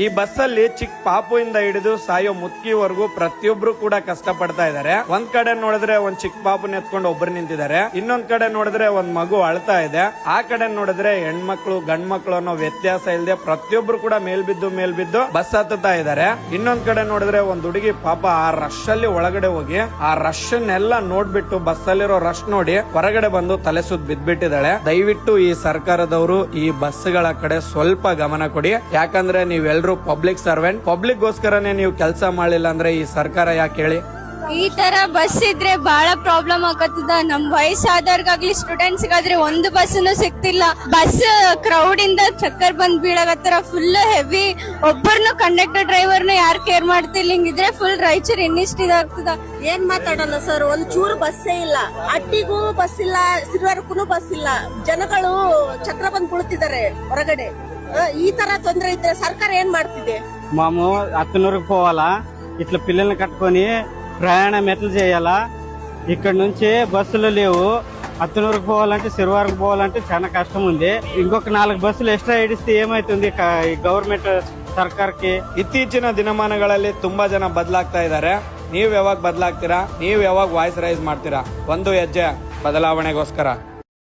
ಈ ಬಸ್ ಅಲ್ಲಿ ಚಿಕ್ಕ ಪಾಪುಯಿಂದ ಹಿಡಿದು ಸಾಯೋ ಮುತ್ಕಿವರೆಗೂ ಪ್ರತಿಯೊಬ್ರು ಕೂಡ ಕಷ್ಟ ಪಡ್ತಾ ಇದಾರೆ. ಒಂದ್ ಕಡೆ ನೋಡಿದ್ರೆ ಒಂದ್ ಚಿಕ್ಕ ಪಾಪುನ ಎತ್ಕೊಂಡು ಒಬ್ರು ನಿಂತಿದ್ದಾರೆ, ಇನ್ನೊಂದ್ ಕಡೆ ನೋಡಿದ್ರೆ ಒಂದ್ ಮಗು ಅಳ್ತಾ ಇದೆ, ಆ ಕಡೆ ನೋಡಿದ್ರೆ ಹೆಣ್ಮಕ್ಳು ಗಂಡ್ ಮಕ್ಳು ಅನ್ನೋ ವ್ಯತ್ಯಾಸ ಇಲ್ಲದೆ ಪ್ರತಿಯೊಬ್ರು ಕೂಡ ಮೇಲ್ಬಿದ್ದು ಬಸ್ ಹತ್ತುತ್ತಾ ಇದಾರೆ. ಇನ್ನೊಂದ್ ಕಡೆ ನೋಡಿದ್ರೆ ಒಂದ್ ಹುಡುಗಿ ಪಾಪ ಆ ರಶ್ ಅಲ್ಲಿ ಒಳಗಡೆ ಹೋಗಿ ಆ ರಶ್ ನೆಲ್ಲ ನೋಡ್ಬಿಟ್ಟು ಬಸ್ ಅಲ್ಲಿರೋ ರಶ್ ನೋಡಿ ಹೊರಗಡೆ ಬಂದು ತಲೆ ಸುತ್ತ ಬಿದ್ಬಿಟ್ಟಿದ್ದಾಳೆ. ದಯವಿಟ್ಟು ಈ ಸರ್ಕಾರದವರು ಈ ಬಸ್ಗಳ ಕಡೆ ಸ್ವಲ್ಪ ಗಮನ ಕೊಡಿ. ಯಾಕಂದ್ರೆ ನೀವೆಲ್ಲರೂ ಪಬ್ಲಿಕ್ ಸರ್ವೆಂಟ್, ಪಬ್ಲಿಕ್ ಗೋಸ್ಕರನೇ ನೀವು ಕೆಲಸ ಮಾಡಿಲ್ಲ ಅಂದ್ರೆ ಈ ಸರ್ಕಾರ ಯಾಕೆ ಹೇಳಿ? ಈ ತರ ಬಸ್ ಇದ್ರೆ ಬಹಳ ಪ್ರಾಬ್ಲಮ್ ಆಗತ್ತದ. ನಮ್ ವಯಸ್ಸಾದವ್ರಿಗಾಗ್ಲಿ ಸ್ಟೂಡೆಂಟ್ಸ್ ಗಾದ್ರೆ ಒಂದು ಬಸ್ನು ಸಿಗ್ತಿಲ್ಲ. ಬಸ್ ಕ್ರೌಡ್ ಇಂದ ಚಕ್ಕರ್ ಬಂದ್ ಬೀಳಗತ್ತಾರ, ಫುಲ್ ಹೆವಿ. ಒಬ್ಬರನ್ನು ಕಂಡಕ್ಟರ್ ಡ್ರೈವರ್ನು ಯಾರು ಕೇರ್ ಮಾಡ್ತಿಲ್ಲ. ಹಿಂಗಿದ್ರೆ ಫುಲ್ ರಾಯಚೂರ್ ಇನ್ನಿಷ್ಟ ಇದಾಗ್ತದ. ಏನ್ ಮಾತಾಡೋಣ ಸರ್, ಒಂದ್ ಚೂರು ಬಸ್ಸೇ ಇಲ್ಲ. ಅಟ್ಟಿಗೂ ಬಸ್ ಇಲ್ಲ, ಸಿರಿವರ್ಗೂ ಬಸ್ ಇಲ್ಲ. ಜನಗಳು ಚಕ್ರ ಬಂದ್ ಬೀಳ್ತಿದ್ದಾರೆ ಹೊರಗಡೆ. ఈ ತರ తొందర ఇస్తే సర్కార్ ఏం ಮಾಡ್ತಿದೆ? మాము అత్తనూరుకు పోవాలా, ఇట్లా పిల్లల్ని కట్టుకొని ప్రయాణం ఎట్లా చేయాలా? ఇక్కడ నుంచి బస్సులు లేవు. అత్తనూరుకు పోవాలంటే సిరివారకు పోవాలంటే చాలా కష్టం ఉంది. ఇంకొక 4 బస్సులు ఎక్స్ట్రా ఇడిస్తే ఏమైతుంది గవర్నమెంట్ ಸರ್ಕಾರಕ್ಕೆ? ಇತ್ತೀಚಿನ ದಿನಮಾನಗಳಲ್ಲಿ ತುಂಬಾ ಜನ ಬದಲಾಗ್ತಾ ಇದ್ದಾರೆ. ನೀವ್ ಯಾವಾಗ ಬದಲಾಗ್ತೀರಾ? ನೀವ್ ಯಾವಾಗ ವಾಯ್ಸ್ ರೈಸ್ ಮಾಡ್ತೀರಾ? ಒಂದು ಹೆಜ್ಜೆ ಬದಲಾವಣೆಗೋಸ್ಕರ.